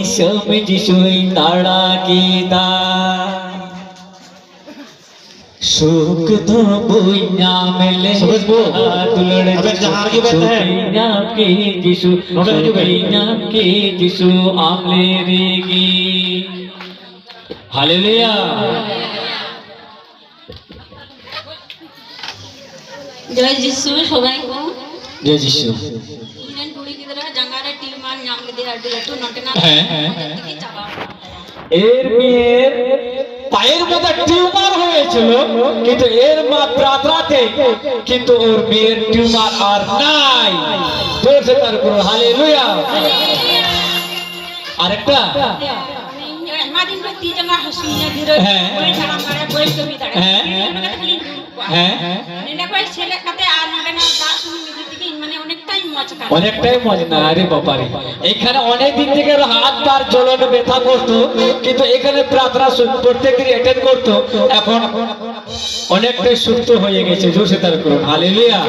समझ सुई ताड़ा कीदा सुख तो बुइया मिले दुलड़ सुइया की जिसु सुइया की जिसु आमले रेगी हालेलुया जय जिसु সবাই को जय जिसु ইন্ডিয়ান কুড়ি গিদরা জাঙ্গারে টিমান নাম লে দেয়া লটু নটনা থেকে চাবা এর মেয়ের পায়ের মধ্যে টিউমার হয়েছিল কিন্তু এর মা প্রার্থনাতে কিন্তু ওর মেয়ের টিউমার আর নাই জোরসে তার উপর হালেলুয়া আরেকটা মাদিন কো তি জাঙ্গা হাসিয়া ধীরে ওই ছাড়া মারে বই কবি দাঁড়া হ্যাঁ নেনে কই ছেলে কাতে আর নটে না দা শুনি মিদি থেকে মানে অনেকটাই মজা না আরে বাবারে এখানে অনেক দিন থেকে হাত পার জ্বলন ব্যথা করতো কিন্তু এখানে প্রার্থনা প্রত্যেকদিন অ্যাটেন্ড করতো এখন অনেকটাই সুস্থ হয়ে গেছে জোরসে তার করুন হালেলুয়া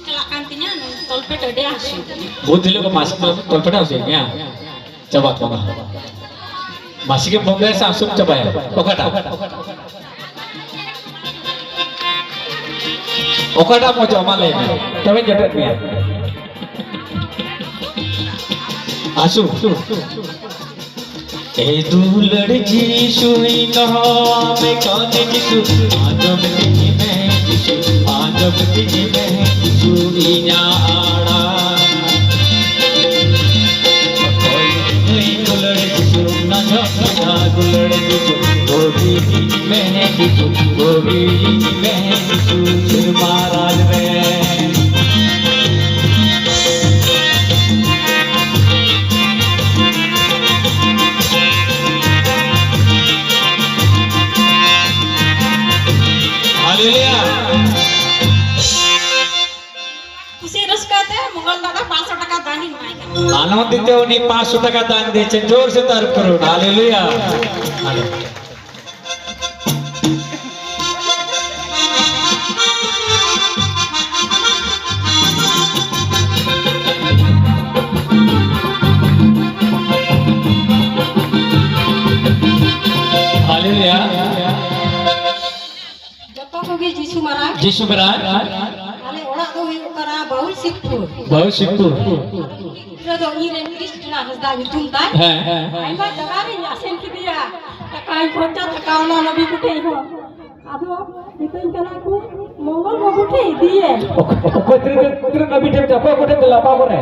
কালাকান্তিনা তলপেট ডে আসি বহুত দিলে को मासिक तलपेट আসে क्या चबात होगा मासिक के बंगले से आंसू चबाया ओकाटा ओकाटा मो जमा ले तबे जटत में आंसू ए दुलड़ जी सुई न में काने जिसु आजब ती में जिसु आजब ती में जिसु इना आड़ा कोई दुलड़ जिसु न झपना दुलड़ जिसु गोभी में जिसु गोभी में जिसु सिर महाराज रे आनंदित उन्नी 500 টাকা दान দিয়েছেন जोर से तारीफ करो हालेलुया हालेलुया जब को भी जीसु महाराज आले ओड़ा तो ही करा बहुत सिखपुर तो इरे कृष्णा हसदा बितुमता आई बा जगह रे आसेन की दिया तकाई खोटा तकावना नबी कुटे हो आदो इतन कला को मंगल को कुटे दिए कोत्रे नबी टे को कुटे लपा करे